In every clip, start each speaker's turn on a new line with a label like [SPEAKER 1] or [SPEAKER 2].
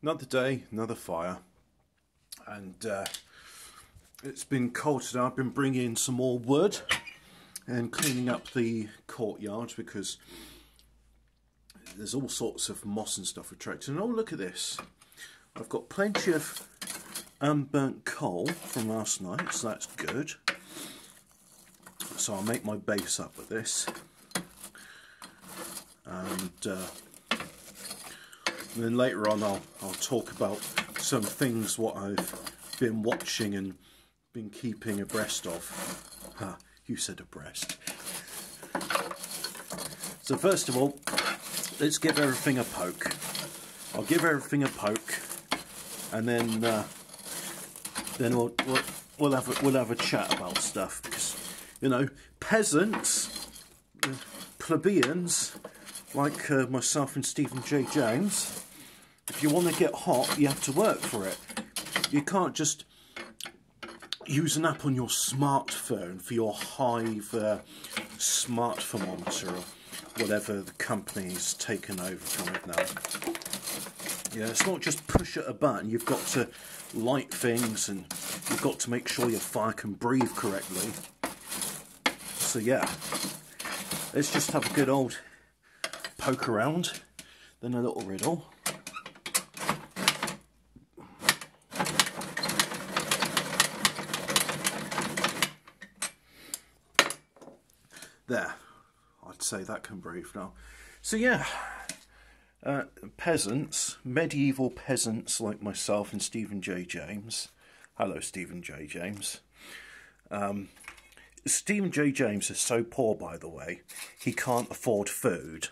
[SPEAKER 1] Another day, another fire, and it's been cold today. I've been bringing some more wood and cleaning up the courtyard because there's all sorts of moss and stuff attracting. And oh, look at this. I've got plenty of unburnt coal from last night, so that's good. So I'll make my base up with this. And then later on I'll talk about some things what I've been watching and been keeping abreast of. You said abreast. So first of all, let's give everything a poke. I'll give everything a poke, and then we'll have a chat about stuff, because you know, peasants, plebeians like myself and Stephen J. James, if you want to get hot, you have to work for it. You can't just use an app on your smartphone for your Hive smart thermometer or whatever the company's taken over from it now. Yeah, it's not just push at a button. You've got to light things, and you've got to make sure your fire can breathe correctly. So yeah, let's just have a good old poke around, then a little riddle. There, I'd say that can breathe now. So yeah, peasants, medieval peasants like myself and Stephen J. James. Hello, Stephen J. James. Stephen J. James is so poor, by the way, he can't afford food.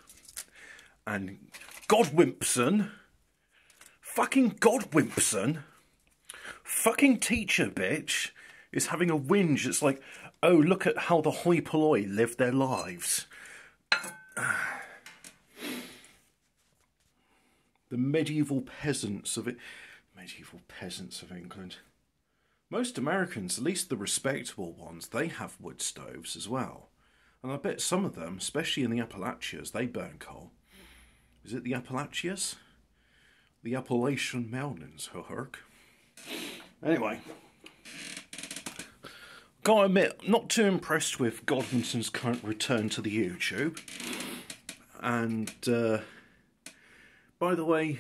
[SPEAKER 1] And Godwinson, fucking Godwinson, fucking teacher bitch, is having a whinge. It's like, oh, look at how the hoi polloi live their lives. The medieval peasants of it. Medieval peasants of England. Most Americans, at least the respectable ones, they have wood stoves as well. And I bet some of them, especially in the Appalachians, they burn coal. Is it the Appalachians? The Appalachian Mountains, Herc. Anyway. Gotta admit, not too impressed with Godwinson's current return to the YouTube. And, by the way,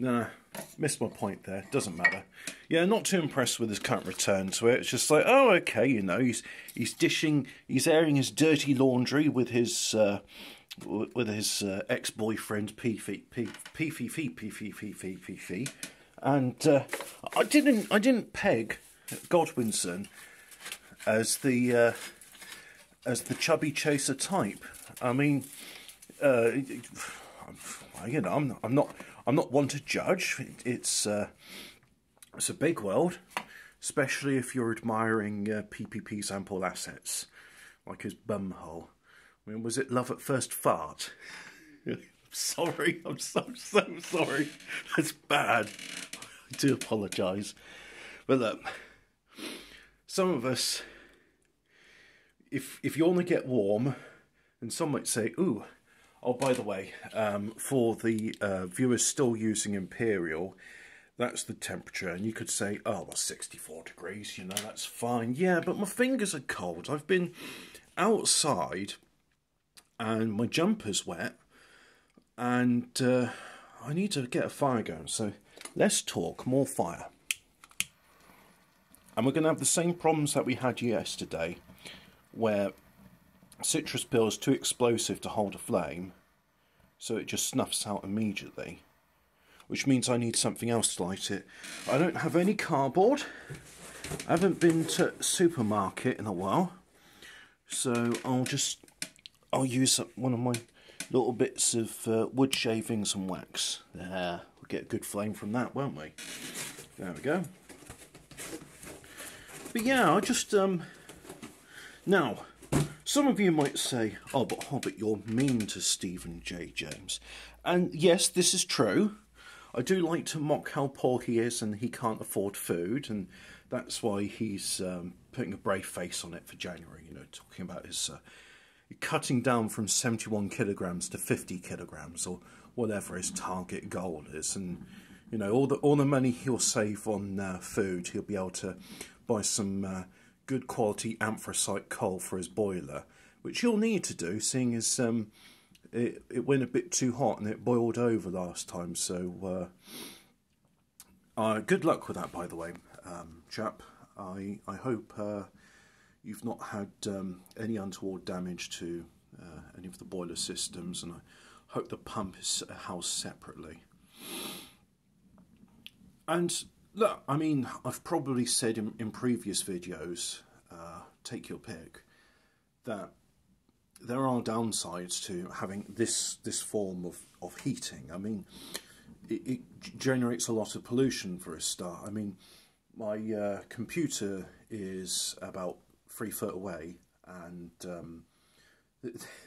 [SPEAKER 1] no, missed my point there. Doesn't matter. Yeah, not too impressed with his current return to it. It's just like, oh, okay, you know, he's airing his dirty laundry with his ex-boyfriend Peefy, and I didn't peg Godwinson as the chubby chaser type. I mean, you know, I'm not one to judge. It's a big world, especially if you're admiring PPP's ample assets, like his bumhole. I mean, was it love at first fart? Sorry, I'm so sorry. That's bad. I do apologise. But look, some of us, if you want to get warm, and some might say, ooh, oh, by the way, for the viewers still using Imperial, that's the temperature. And you could say, oh, well, 64 degrees, you know, that's fine. Yeah, but my fingers are cold. I've been outside and my jumper's wet, and I need to get a fire going. So let's talk more fire. And we're going to have the same problems that we had yesterday, where citrus peel is too explosive to hold a flame, so it just snuffs out immediately, which means I need something else to light it. I don't have any cardboard. I haven't been to a supermarket in a while, so I'll use one of my little bits of wood shavings and wax. There, we'll get a good flame from that, won't we? There we go. But yeah, I just now, some of you might say, oh, but Hobbit, you're mean to Stephen J. James. And yes, this is true. I do like to mock how poor he is and he can't afford food, and that's why he's putting a brave face on it for January. You know, talking about his cutting down from 71 kilograms to 50 kilograms, or whatever his target goal is, and you know, all the money he'll save on food, he'll be able to buy some good quality anthracite coal for his boiler, which he'll need to do, seeing as it went a bit too hot and it boiled over last time. So good luck with that, by the way, chap. I hope you've not had any untoward damage to any of the boiler systems, and I hope the pump is housed separately. And look, I mean, I've probably said in previous videos, take your pick, that there are downsides to having this form of heating. I mean, it generates a lot of pollution for a start. I mean, my computer is about 3 foot away, and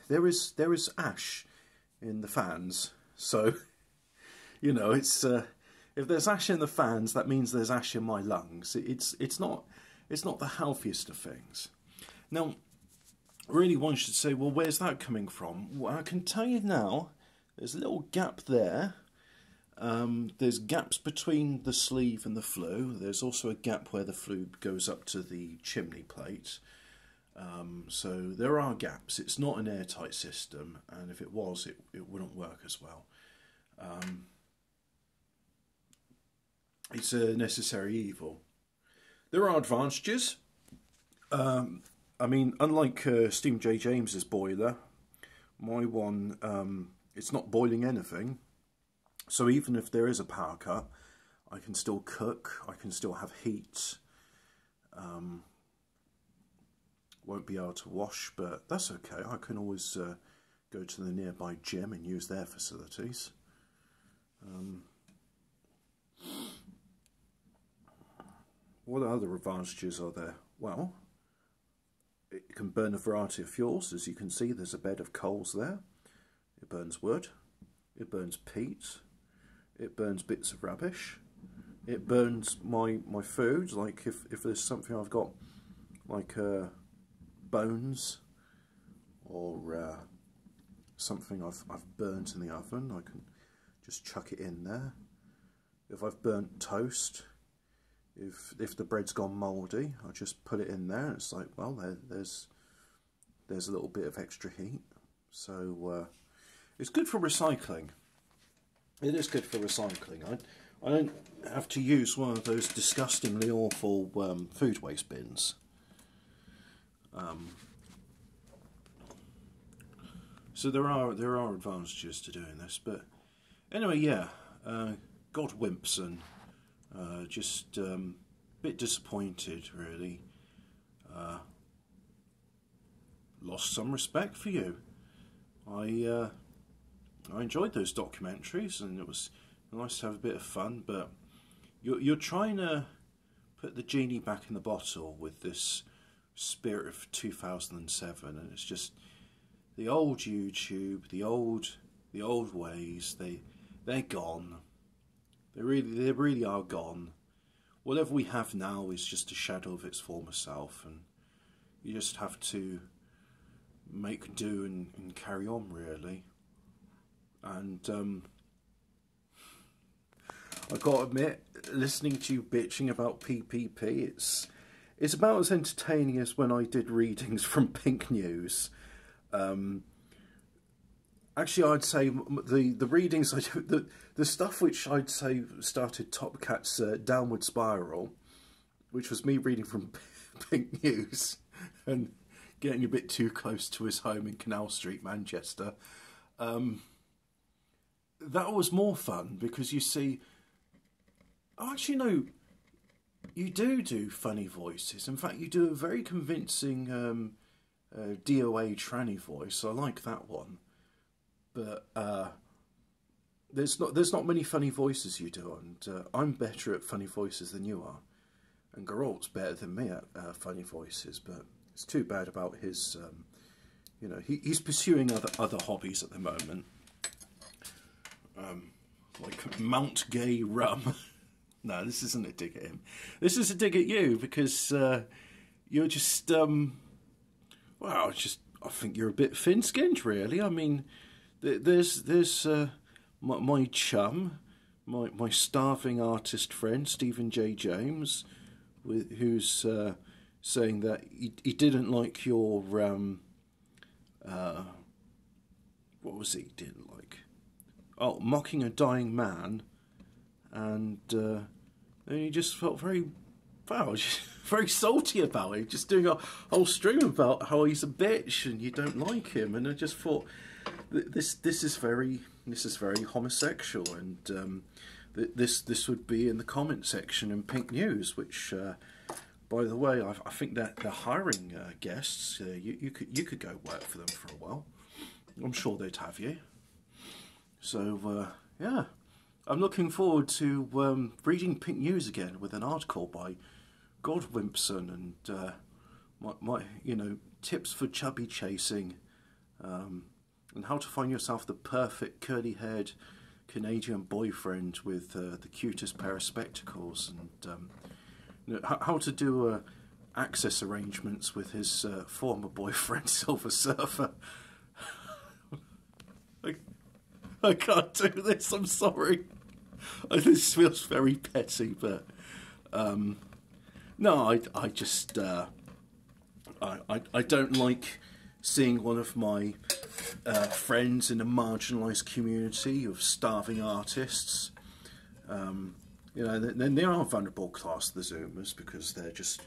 [SPEAKER 1] there is ash in the fans. So, you know, it's if there's ash in the fans, that means there's ash in my lungs. It's not the healthiest of things. Now, really, one should say, well, where's that coming from? Well, I can tell you now. There's a little gap there. There's gaps between the sleeve and the flue. There's also a gap where the flue goes up to the chimney plate. So there are gaps. It's not an airtight system, and if it was, it wouldn't work as well. It's a necessary evil. There are advantages. I mean, unlike Stephen J. James's boiler, my one, it's not boiling anything. So even if there is a power cut, I can still cook, I can still have heat. Won't be able to wash, but that's okay. I can always go to the nearby gym and use their facilities. What other advantages are there? Well, it can burn a variety of fuels. As you can see, there's a bed of coals there. It burns wood. It burns peat. It burns bits of rubbish. It burns my food. Like if there's something I've got, like bones or something I've burnt in the oven, I can just chuck it in there. If I've burnt toast, if the bread's gone mouldy, I just put it in there, and it's like, well, there's a little bit of extra heat. So it's good for recycling. It is good for recycling. I don't have to use one of those disgustingly awful food waste bins. So there are advantages to doing this, but anyway, yeah, Godwinson, just a bit disappointed, really. Lost some respect for you. I enjoyed those documentaries, and it was nice to have a bit of fun, but you're trying to put the genie back in the bottle with this spirit of 2007, and it's just the old YouTube, the old ways. They're gone. They really are gone. Whatever we have now is just a shadow of its former self, and you just have to make do and carry on, really. And I've got to admit, listening to you bitching about PPP, it's about as entertaining as when I did readings from Pink News. Actually, I'd say the readings I do, the stuff which I'd say started Top Cat's downward spiral, which was me reading from Pink News and getting a bit too close to his home in Canal Street, Manchester. That was more fun because you see, actually no, you do funny voices. In fact, you do a very convincing DOA tranny voice. I like that one. But there's not many funny voices you do, and I'm better at funny voices than you are. And Geralt's better than me at funny voices, but it's too bad about his, you know, he's pursuing other hobbies at the moment. Like Mount Gay Rum. No, this isn't a dig at him. This is a dig at you because you're just, well, I think you're a bit thin-skinned, really. I mean, there's my chum, my starving artist friend, Stephen J. James, who's saying that he didn't like your, what was it he didn't like? Oh, mocking a dying man, and he just felt very, wow, very salty about it, just doing a whole stream about how he's a bitch and you don't like him, and I just thought this is very homosexual, and this would be in the comment section in Pink News, which by the way, I think that they're hiring guests. You could go work for them for a while. I'm sure they'd have you. So yeah, I'm looking forward to reading Pink News again with an article by Godwinson and my tips for chubby chasing, and how to find yourself the perfect curly-haired Canadian boyfriend with the cutest pair of spectacles, and how to do access arrangements with his former boyfriend, Silver Surfer. I can't do this, I'm sorry. This feels very petty, but no, I just I don't like seeing one of my friends in a marginalised community of starving artists. They are a vulnerable class, the Zoomers, because they're just,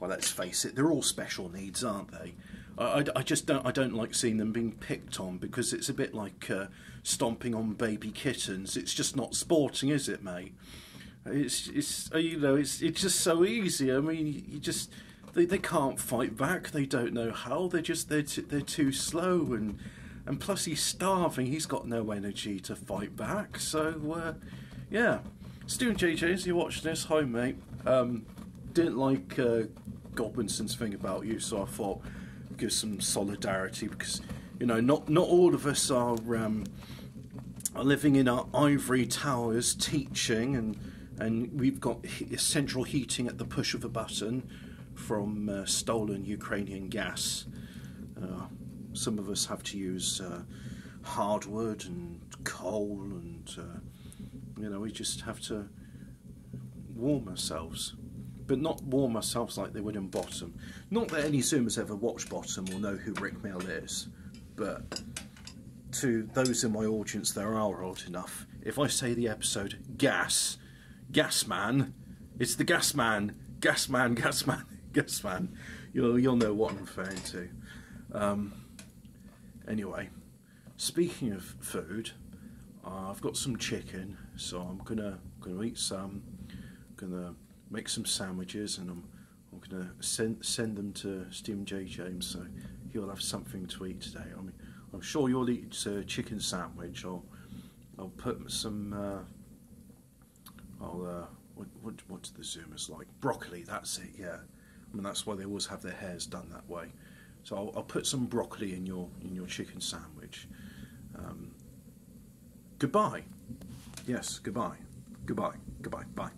[SPEAKER 1] well, let's face it, they're all special needs, aren't they? I don't like seeing them being picked on, because it's a bit like stomping on baby kittens. It's just not sporting, is it, mate? It's just so easy. I mean, they can't fight back. They don't know how. They're too slow, and plus he's starving. He's got no energy to fight back. So yeah, Stephen J. as you watch this, hi mate. Didn't like Godwinson's thing about you, so I thought I'd give some solidarity, because not all of us are living in our ivory towers teaching, and we've got central heating at the push of a button from stolen Ukrainian gas. Some of us have to use hardwood and coal, and we just have to warm ourselves, but not warm ourselves like they would in Bottom. Not that any Zoomers ever watch Bottom or know who Rick Mail is, but to those in my audience that are old enough, if I say the episode Gas Man, it's the Gas Man, you'll know what I'm referring to. Anyway, speaking of food, I've got some chicken, so I'm gonna eat some. I'm gonna make some sandwiches, and I'm gonna send them to Stephen J. James, so he'll have something to eat today. I mean, I'm sure you'll eat a chicken sandwich. I'll put some. What do the Zoomers like? Broccoli. That's it. Yeah. I mean, that's why they always have their hairs done that way. So I'll put some broccoli in your chicken sandwich. Goodbye. Yes. Goodbye. Bye.